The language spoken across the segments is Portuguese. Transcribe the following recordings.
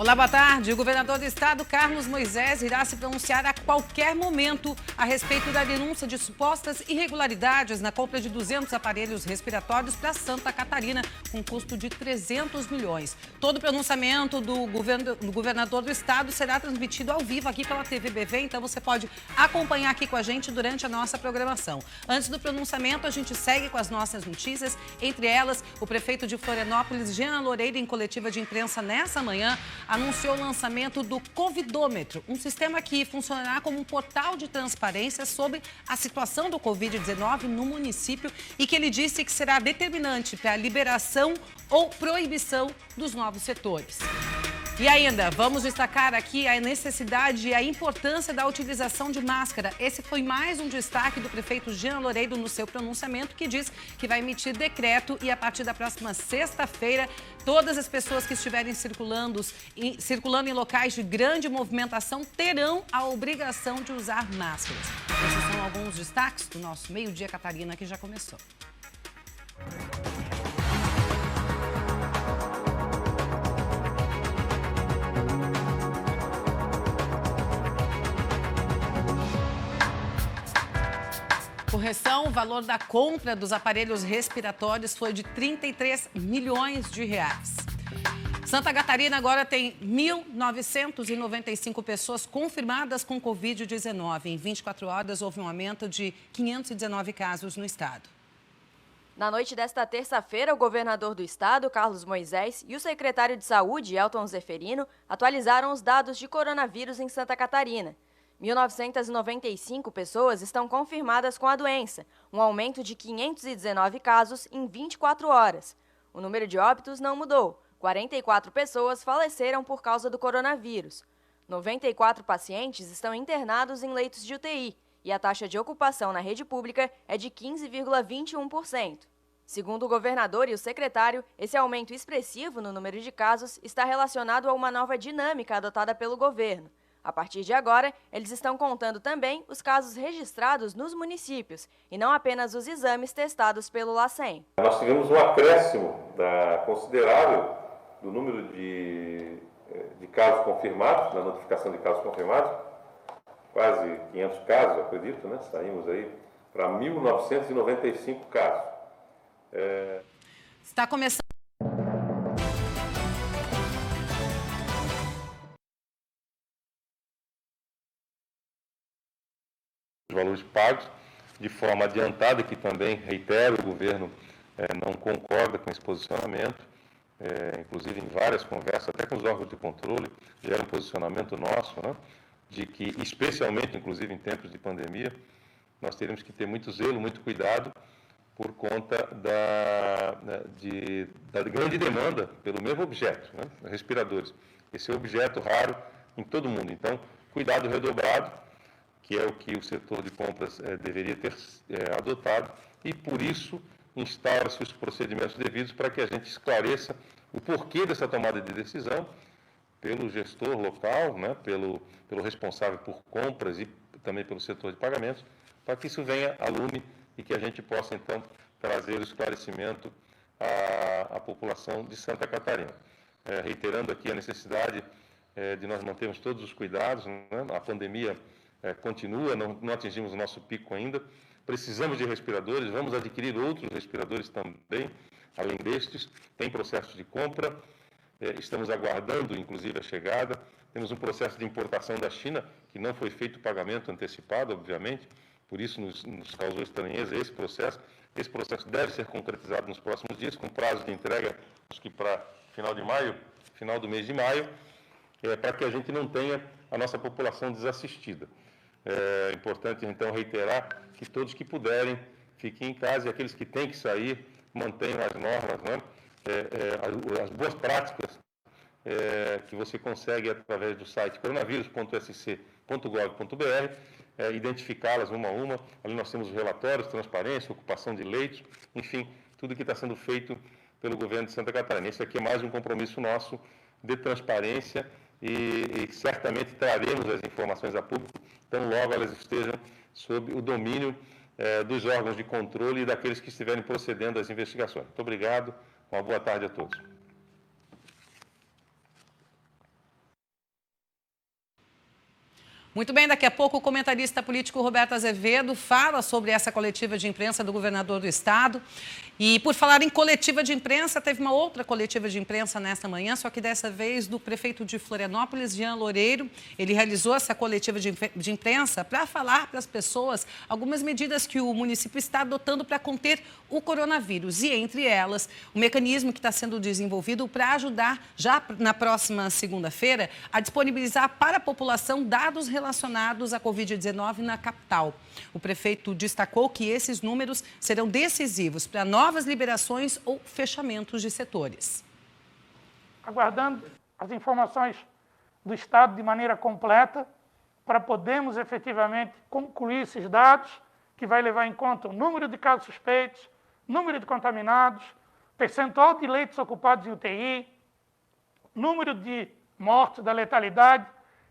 Olá, boa tarde. O governador do estado, Carlos Moisés, irá se pronunciar a qualquer momento a respeito da denúncia de supostas irregularidades na compra de 200 aparelhos respiratórios para Santa Catarina, com custo de 300 milhões. Todo o pronunciamento do governador do estado será transmitido ao vivo aqui pela TV BV, então você pode acompanhar aqui com a gente durante a nossa programação. Antes do pronunciamento, a gente segue com as nossas notícias, entre elas, o prefeito de Florianópolis, Jean Loureiro, em coletiva de imprensa nessa manhã, anunciou o lançamento do Covidômetro, um sistema que funcionará como um portal de transparência sobre a situação do Covid-19 no município e que ele disse que será determinante para a liberação ou proibição dos novos setores. E ainda, vamos destacar aqui a necessidade e a importância da utilização de máscara. Esse foi mais um destaque do prefeito Jean Loureiro no seu pronunciamento, que diz que vai emitir decreto e a partir da próxima sexta-feira, todas as pessoas que estiverem circulando em locais de grande movimentação terão a obrigação de usar máscaras. Esses são alguns destaques do nosso Meio-Dia Catarina, que já começou. Correção, o valor da compra dos aparelhos respiratórios foi de 33 milhões de reais. Santa Catarina agora tem 1.995 pessoas confirmadas com Covid-19. Em 24 horas, houve um aumento de 519 casos no estado. Na noite desta terça-feira, o governador do estado, Carlos Moisés, e o secretário de Saúde, Elton Zeferino, atualizaram os dados de coronavírus em Santa Catarina. 1.995 pessoas estão confirmadas com a doença, um aumento de 519 casos em 24 horas. O número de óbitos não mudou. 44 pessoas faleceram por causa do coronavírus. 94 pacientes estão internados em leitos de UTI e a taxa de ocupação na rede pública é de 15,21%. Segundo o governador e o secretário, esse aumento expressivo no número de casos está relacionado a uma nova dinâmica adotada pelo governo. A partir de agora, eles estão contando também os casos registrados nos municípios e não apenas os exames testados pelo LACEN. Nós tivemos um acréscimo considerável do número de casos confirmados, na notificação de casos confirmados, quase 500 casos, acredito, né? Saímos aí para 1.995 casos. Está começando. Os valores pagos de forma adiantada, que também, reitero, o governo não concorda com esse posicionamento, inclusive em várias conversas, até com os órgãos de controle, já era um posicionamento nosso, né, de que, especialmente, inclusive em tempos de pandemia, nós teríamos que ter muito zelo, muito cuidado, por conta da grande demanda pelo mesmo objeto, né, respiradores. Esse é um objeto raro em todo o mundo, então, cuidado redobrado, que é o que o setor de compras deveria ter adotado, e por isso instaura-se os procedimentos devidos para que a gente esclareça o porquê dessa tomada de decisão pelo gestor local, né, pelo responsável por compras e também pelo setor de pagamentos, para que isso venha a lume e que a gente possa, então, trazer o esclarecimento à população de Santa Catarina. Reiterando aqui a necessidade de nós mantermos todos os cuidados, né, a pandemia continua, não atingimos o nosso pico ainda, precisamos de respiradores, vamos adquirir outros respiradores também, além destes, tem processos de compra, estamos aguardando, inclusive, a chegada, temos um processo de importação da China, que não foi feito pagamento antecipado, obviamente, por isso nos causou estranheza esse processo deve ser concretizado nos próximos dias, com prazo de entrega, acho que para final do mês de maio, para que a gente não tenha a nossa população desassistida. É importante, então, reiterar que todos que puderem fiquem em casa e aqueles que têm que sair mantenham as normas, né? As boas práticas que você consegue através do site coronavírus.sc.gov.br, identificá-las uma a uma. Ali nós temos os relatórios, transparência, ocupação de leitos, enfim, tudo que está sendo feito pelo governo de Santa Catarina. Esse aqui é mais um compromisso nosso de transparência e certamente traremos as informações a público, tão logo elas estejam sob o domínio dos órgãos de controle e daqueles que estiverem procedendo às investigações. Muito obrigado, uma boa tarde a todos. Muito bem, daqui a pouco o comentarista político Roberto Azevedo fala sobre essa coletiva de imprensa do governador do estado. E por falar em coletiva de imprensa, teve uma outra coletiva de imprensa nesta manhã, só que dessa vez do prefeito de Florianópolis, Jean Loureiro. Ele realizou essa coletiva de imprensa para falar para as pessoas algumas medidas que o município está adotando para conter o coronavírus. E entre elas, o mecanismo que está sendo desenvolvido para ajudar, já na próxima segunda-feira, a disponibilizar para a população dados relacionados à Covid-19 na capital. O prefeito destacou que esses números serão decisivos para novas liberações ou fechamentos de setores. Aguardando as informações do Estado de maneira completa para podermos efetivamente concluir esses dados, que vai levar em conta o número de casos suspeitos, número de contaminados, percentual de leitos ocupados em UTI, número de mortes da letalidade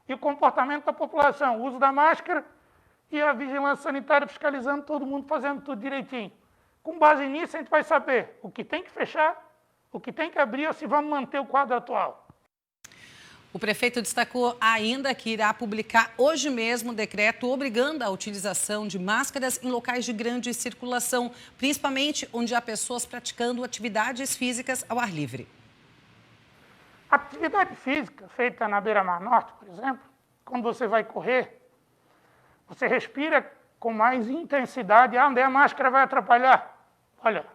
e o comportamento da população, o uso da máscara e a vigilância sanitária fiscalizando todo mundo, fazendo tudo direitinho. Com base nisso, a gente vai saber o que tem que fechar, o que tem que abrir ou se vamos manter o quadro atual. O prefeito destacou ainda que irá publicar hoje mesmo um decreto obrigando a utilização de máscaras em locais de grande circulação, principalmente onde há pessoas praticando atividades físicas ao ar livre. A atividade física feita na beira-mar norte, por exemplo, quando você vai correr, você respira com mais intensidade. Onde a máscara vai atrapalhar? Olha,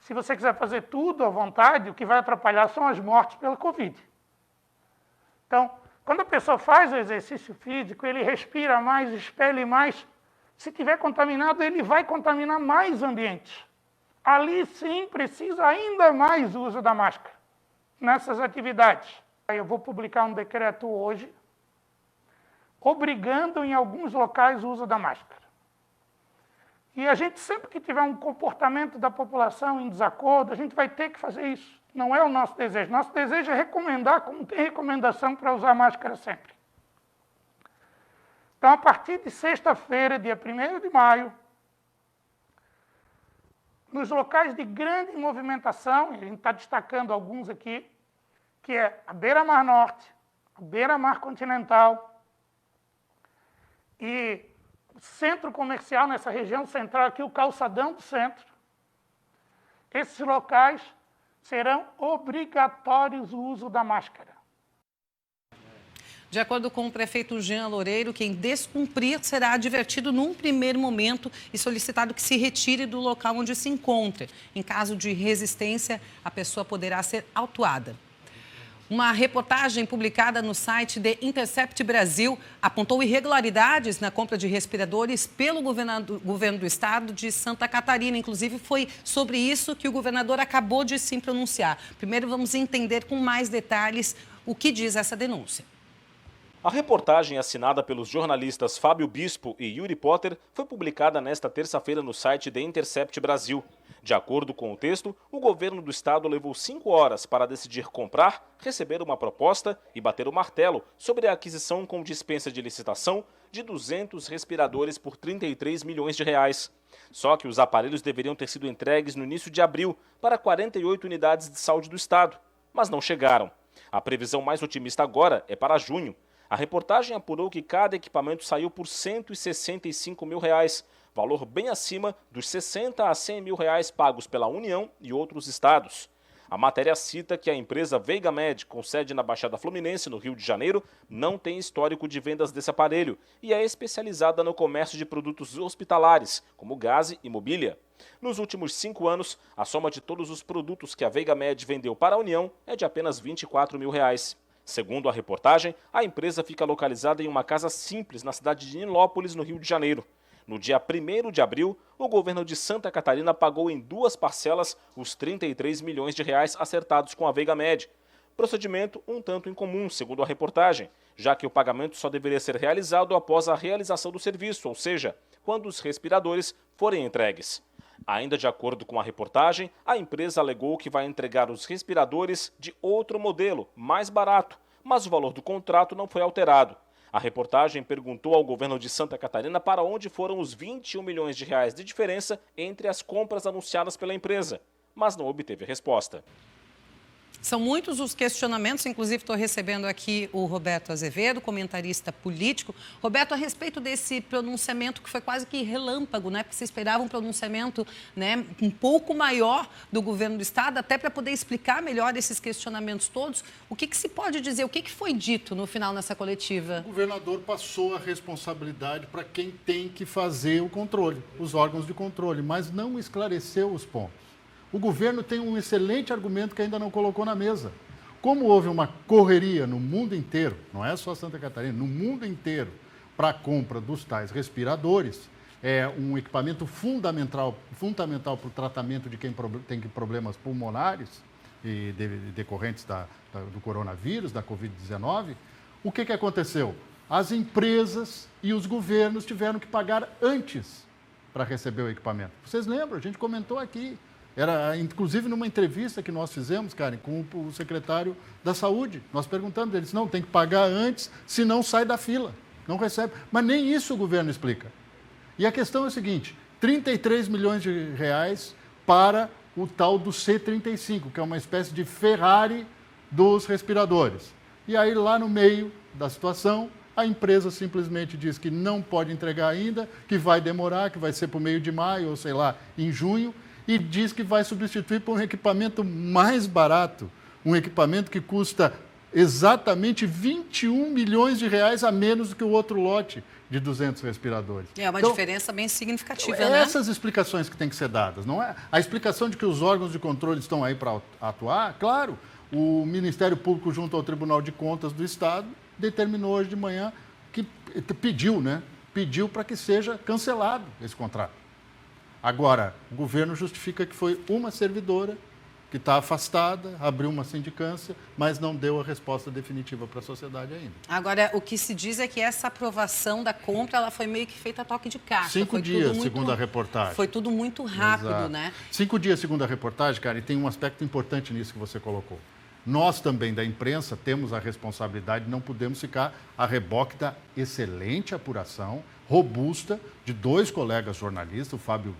se você quiser fazer tudo à vontade, o que vai atrapalhar são as mortes pela Covid. Então, quando a pessoa faz o exercício físico, ele respira mais, expele mais. Se tiver contaminado, ele vai contaminar mais ambientes. Ali, sim, precisa ainda mais o uso da máscara nessas atividades. Eu vou publicar um decreto hoje, obrigando em alguns locais o uso da máscara. E a gente, sempre que tiver um comportamento da população em desacordo, a gente vai ter que fazer isso. Não é o nosso desejo. Nosso desejo é recomendar, como tem recomendação para usar máscara sempre. Então, a partir de sexta-feira, dia 1º de maio, nos locais de grande movimentação, a gente está destacando alguns aqui, que é a beira-mar norte, a beira-mar continental e o centro comercial nessa região central aqui, o calçadão do centro. Esses locais serão obrigatórios o uso da máscara. De acordo com o prefeito Jean Loureiro, quem descumprir será advertido num primeiro momento e solicitado que se retire do local onde se encontra. Em caso de resistência, a pessoa poderá ser autuada. Uma reportagem publicada no site The Intercept Brasil apontou irregularidades na compra de respiradores pelo governo do estado de Santa Catarina. Inclusive, foi sobre isso que o governador acabou de se pronunciar. Primeiro, vamos entender com mais detalhes o que diz essa denúncia. A reportagem assinada pelos jornalistas Fábio Bispo e Yuri Potter foi publicada nesta terça-feira no site The Intercept Brasil. De acordo com o texto, o governo do estado levou 5 horas para decidir comprar, receber uma proposta e bater o martelo sobre a aquisição com dispensa de licitação de 200 respiradores por 33 milhões de reais. Só que os aparelhos deveriam ter sido entregues no início de abril para 48 unidades de saúde do estado, mas não chegaram. A previsão mais otimista agora é para junho. A reportagem apurou que cada equipamento saiu por R$ 165 mil, valor bem acima dos 60 a 100 mil reais pagos pela União e outros estados. A matéria cita que a empresa VeigaMed, com sede na Baixada Fluminense, no Rio de Janeiro, não tem histórico de vendas desse aparelho e é especializada no comércio de produtos hospitalares, como gás e mobília. Nos últimos 5 anos, a soma de todos os produtos que a VeigaMed vendeu para a União é de apenas R$ 24 mil. Segundo a reportagem, a empresa fica localizada em uma casa simples na cidade de Nilópolis, no Rio de Janeiro. No dia 1º de abril, o governo de Santa Catarina pagou em 2 parcelas os 33 milhões de reais acertados com a VeigaMed. Procedimento um tanto incomum, segundo a reportagem, já que o pagamento só deveria ser realizado após a realização do serviço, ou seja, quando os respiradores forem entregues. Ainda de acordo com a reportagem, a empresa alegou que vai entregar os respiradores de outro modelo, mais barato, mas o valor do contrato não foi alterado. A reportagem perguntou ao governo de Santa Catarina para onde foram os 21 milhões de reais de diferença entre as compras anunciadas pela empresa, mas não obteve resposta. São muitos os questionamentos, inclusive estou recebendo aqui o Roberto Azevedo, comentarista político. Roberto, a respeito desse pronunciamento que foi quase que relâmpago, né? Porque você esperava um pronunciamento, né, um pouco maior do governo do Estado, até para poder explicar melhor esses questionamentos todos. O que se pode dizer? O que foi dito no final nessa coletiva? O governador passou a responsabilidade para quem tem que fazer o controle, os órgãos de controle, mas não esclareceu os pontos. O governo tem um excelente argumento que ainda não colocou na mesa. Como houve uma correria no mundo inteiro, não é só Santa Catarina, no mundo inteiro, para a compra dos tais respiradores, é um equipamento fundamental para o tratamento de quem tem problemas pulmonares e decorrentes do coronavírus, da Covid-19, o que aconteceu? As empresas e os governos tiveram que pagar antes para receber o equipamento. Vocês lembram? A gente comentou aqui. Era, inclusive, numa entrevista que nós fizemos, Karen, com o secretário da Saúde. Nós perguntamos, ele disse, não, tem que pagar antes, senão sai da fila, não recebe. Mas nem isso o governo explica. E a questão é a seguinte, 33 milhões de reais para o tal do C-35, que é uma espécie de Ferrari dos respiradores. E aí, lá no meio da situação, a empresa simplesmente diz que não pode entregar ainda, que vai demorar, que vai ser para o meio de maio, ou sei lá, em junho, e diz que vai substituir por um equipamento mais barato, um equipamento que custa exatamente 21 milhões de reais a menos do que o outro lote de 200 respiradores. É uma diferença bem significativa, né? Essas explicações que têm que ser dadas, não é? A explicação de que os órgãos de controle estão aí para atuar, claro, o Ministério Público junto ao Tribunal de Contas do Estado determinou hoje de manhã que pediu para que seja cancelado esse contrato. Agora, o governo justifica que foi uma servidora que está afastada, abriu uma sindicância, mas não deu a resposta definitiva para a sociedade ainda. Agora, o que se diz é que essa aprovação da compra ela foi meio que feita a toque de caixa. 5 dias, segundo a reportagem. Foi tudo muito rápido, Exato. né? 5 dias, segundo a reportagem, cara, e tem um aspecto importante nisso que você colocou. Nós também, da imprensa, temos a responsabilidade, não podemos ficar a reboque da excelente apuração, robusta, de 2 colegas jornalistas, o Fábio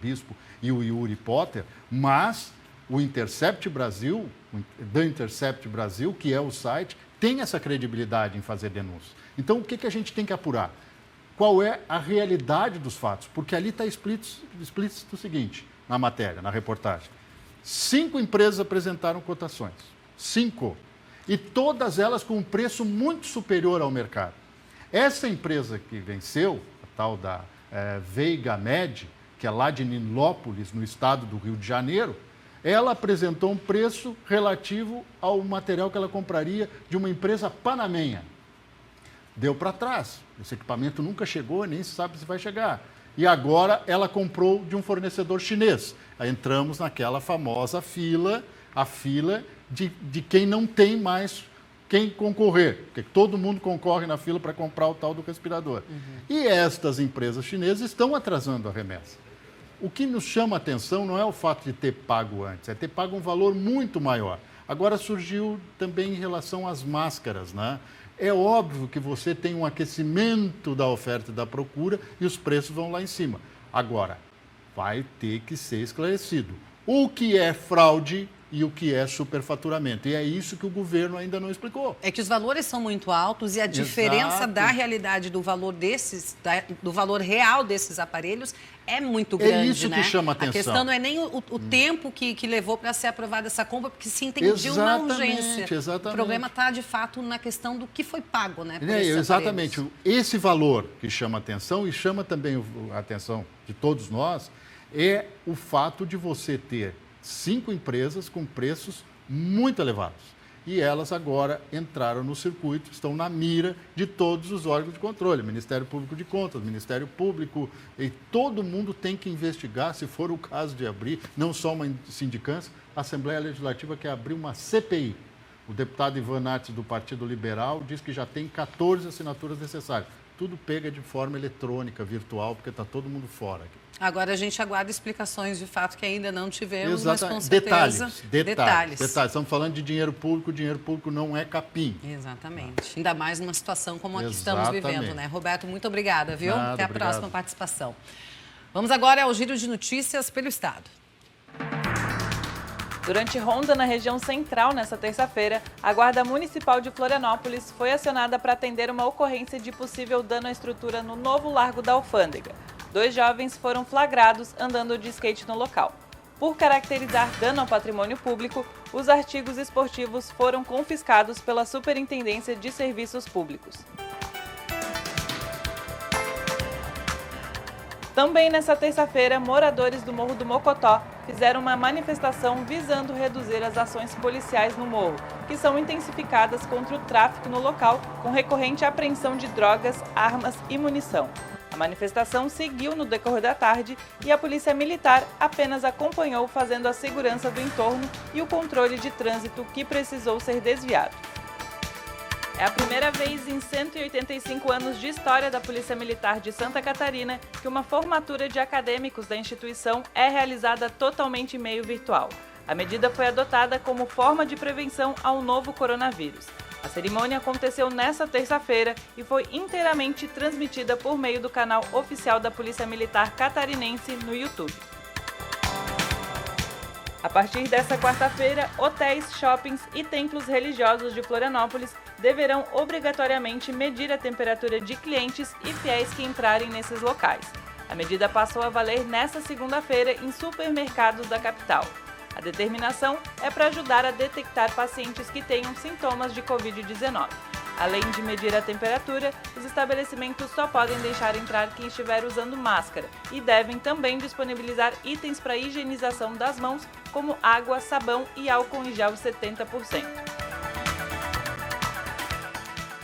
Bispo e o Yuri Potter, mas o Intercept Brasil, The Intercept Brasil, que é o site, tem essa credibilidade em fazer denúncias. Então, o que a gente tem que apurar? Qual é a realidade dos fatos? Porque ali está explícito o seguinte, na matéria, na reportagem. 5 empresas apresentaram cotações. 5. E todas elas com um preço muito superior ao mercado. Essa empresa que venceu, a tal da Veiga Med, que é lá de Nilópolis, no estado do Rio de Janeiro, ela apresentou um preço relativo ao material que ela compraria de uma empresa panamenha. Deu para trás. Esse equipamento nunca chegou, nem se sabe se vai chegar. E agora ela comprou de um fornecedor chinês. Aí entramos naquela famosa fila, a fila de quem não tem mais quem concorrer, porque todo mundo concorre na fila para comprar o tal do respirador. E estas empresas chinesas estão atrasando a remessa. O que nos chama a atenção não é o fato de ter pago antes, é ter pago um valor muito maior. Agora surgiu também em relação às máscaras, né? É óbvio que você tem um aquecimento da oferta e da procura e os preços vão lá em cima. Agora, vai ter que ser esclarecido o que é fraude e o que é superfaturamento. E é isso que o governo ainda não explicou. É que os valores são muito altos e a diferença da realidade do valor do valor real desses aparelhos é muito grande, né? É isso que chama a atenção. A questão não é nem o tempo que levou para ser aprovada essa compra, porque se entendia uma urgência. Exatamente. O problema está, de fato, na questão do que foi pago, né? Por exatamente. Aparelhos. Esse valor que chama a atenção e chama também a atenção de todos nós é o fato de você ter 5 empresas com preços muito elevados. E elas agora entraram no circuito, estão na mira de todos os órgãos de controle, Ministério Público de Contas, Ministério Público, e todo mundo tem que investigar, se for o caso de abrir, não só uma sindicância, a Assembleia Legislativa quer abrir uma CPI. O deputado Ivan Nates, do Partido Liberal, diz que já tem 14 assinaturas necessárias. Tudo pega de forma eletrônica, virtual, porque está todo mundo fora aqui. Agora a gente aguarda explicações de fato que ainda não tivemos, Exatamente. mas com certeza... Detalhes. Estamos falando de dinheiro público não é capim. Exatamente. Ainda mais numa situação como a que estamos vivendo, né? Roberto, muito obrigada, viu? Nada, até a obrigado. próxima participação. Vamos agora ao giro de notícias pelo Estado. Durante ronda na região central nesta terça-feira, a Guarda Municipal de Florianópolis foi acionada para atender uma ocorrência de possível dano à estrutura no novo Largo da Alfândega. 2 jovens foram flagrados andando de skate no local. Por caracterizar dano ao patrimônio público, os artigos esportivos foram confiscados pela Superintendência de Serviços Públicos. Também nesta terça-feira, moradores do Morro do Mocotó fizeram uma manifestação visando reduzir as ações policiais no morro, que são intensificadas contra o tráfico no local, com recorrente apreensão de drogas, armas e munição. A manifestação seguiu no decorrer da tarde e a Polícia Militar apenas acompanhou, fazendo a segurança do entorno e o controle de trânsito que precisou ser desviado. É a primeira vez em 185 anos de história da Polícia Militar de Santa Catarina que uma formatura de acadêmicos da instituição é realizada totalmente em meio virtual. A medida foi adotada como forma de prevenção ao novo coronavírus. A cerimônia aconteceu nesta terça-feira e foi inteiramente transmitida por meio do canal oficial da Polícia Militar Catarinense no YouTube. A partir desta quarta-feira, hotéis, shoppings e templos religiosos de Florianópolis deverão obrigatoriamente medir a temperatura de clientes e fiéis que entrarem nesses locais. A medida passou a valer nesta segunda-feira em supermercados da capital. A determinação é para ajudar a detectar pacientes que tenham sintomas de Covid-19. Além de medir a temperatura, os estabelecimentos só podem deixar entrar quem estiver usando máscara e devem também disponibilizar itens para higienização das mãos, como água, sabão e álcool em gel 70%.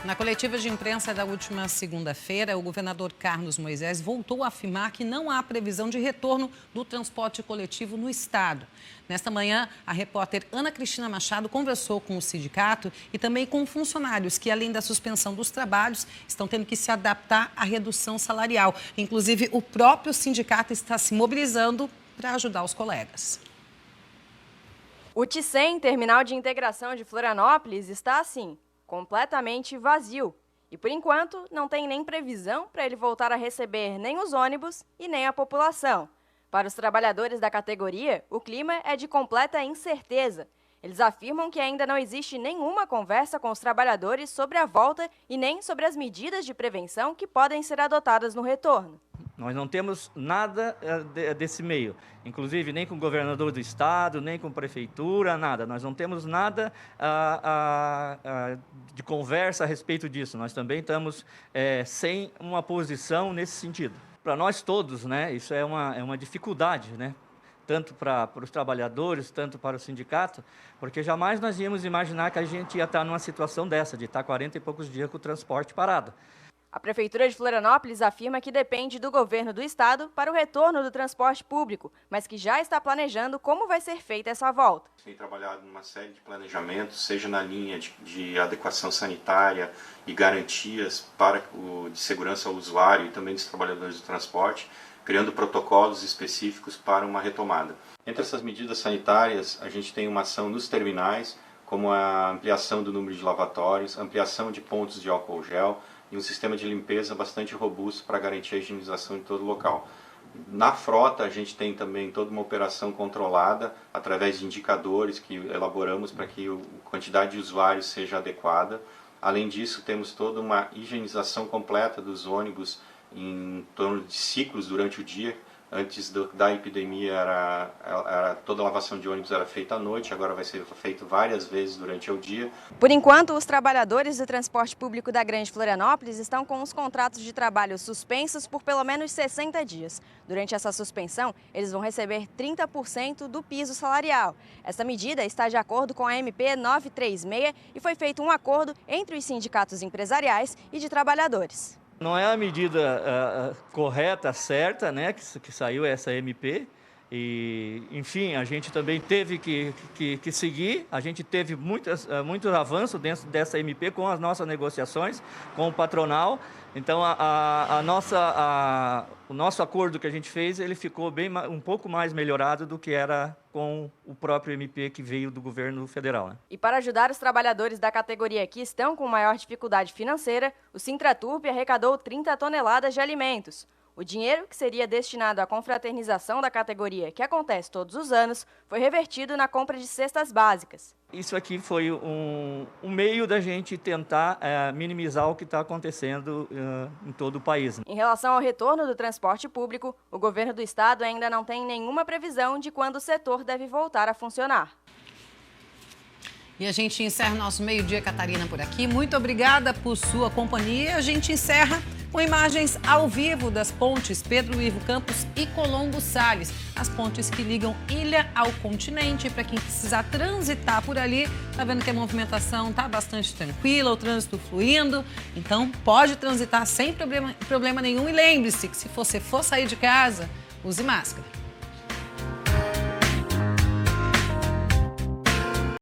Na coletiva de imprensa da última segunda-feira, o governador Carlos Moisés voltou a afirmar que não há previsão de retorno do transporte coletivo no estado. Nesta manhã, a repórter Ana Cristina Machado conversou com o sindicato e também com funcionários que, além da suspensão dos trabalhos, estão tendo que se adaptar à redução salarial. Inclusive, o próprio sindicato está se mobilizando para ajudar os colegas. O Ticem, Terminal de Integração de Florianópolis, está assim, completamente vazio. E, por enquanto, não tem nem previsão para ele voltar a receber nem os ônibus e nem a população. Para os trabalhadores da categoria, o clima é de completa incerteza. Eles afirmam que ainda não existe nenhuma conversa com os trabalhadores sobre a volta e nem sobre as medidas de prevenção que podem ser adotadas no retorno. Nós não temos nada desse meio, inclusive nem com o governador do estado, nem com a prefeitura, nada. Nós não temos nada de conversa a respeito disso. Nós também estamos sem uma posição nesse sentido. Para nós todos, né, isso é uma dificuldade, né? Tanto para os trabalhadores, tanto para o sindicato, porque jamais nós íamos imaginar que a gente ia estar numa situação dessa, de estar 40 e poucos dias com o transporte parado. A Prefeitura de Florianópolis afirma que depende do governo do estado para o retorno do transporte público, mas que já está planejando como vai ser feita essa volta. Tem trabalhado numa série de planejamentos, seja na linha de adequação sanitária e garantias de segurança ao usuário e também dos trabalhadores do transporte, criando protocolos específicos para uma retomada. Entre essas medidas sanitárias, a gente tem uma ação nos terminais, como a ampliação do número de lavatórios, ampliação de pontos de álcool gel, e um sistema de limpeza bastante robusto para garantir a higienização de todo o local. Na frota, a gente tem também toda uma operação controlada através de indicadores que elaboramos para que a quantidade de usuários seja adequada. Além disso, temos toda uma higienização completa dos ônibus em torno de ciclos durante o dia. Antes da epidemia, toda a lavação de ônibus era feita à noite, agora vai ser feito várias vezes durante o dia. Por enquanto, os trabalhadores do transporte público da Grande Florianópolis estão com os contratos de trabalho suspensos por pelo menos 60 dias. Durante essa suspensão, eles vão receber 30% do piso salarial. Essa medida está de acordo com a MP 936 e foi feito um acordo entre os sindicatos empresariais e de trabalhadores. Não é a medida correta, certa, né, que saiu essa MP. E, enfim, a gente também teve que seguir. A gente teve muitos avanços dentro dessa MP com as nossas negociações com o patronal. Então, o nosso acordo que a gente fez, ele ficou um pouco mais melhorado do que era com o próprio MP que veio do governo federal, né? E para ajudar os trabalhadores da categoria que estão com maior dificuldade financeira, o Sintraturp arrecadou 30 toneladas de alimentos. O dinheiro, que seria destinado à confraternização da categoria, que acontece todos os anos, foi revertido na compra de cestas básicas. Isso aqui foi um meio da gente tentar minimizar o que está acontecendo em todo o país. Em relação ao retorno do transporte público, o governo do estado ainda não tem nenhuma previsão de quando o setor deve voltar a funcionar. E a gente encerra o nosso Meio-Dia Catarina por aqui. Muito obrigada por sua companhia. A gente encerra com imagens ao vivo das pontes Pedro Ivo Campos e Colombo Salles. As pontes que ligam ilha ao continente. Para quem precisar transitar por ali, tá vendo que a movimentação tá bastante tranquila, o trânsito fluindo. Então pode transitar sem problema nenhum. E lembre-se que se você for sair de casa, use máscara.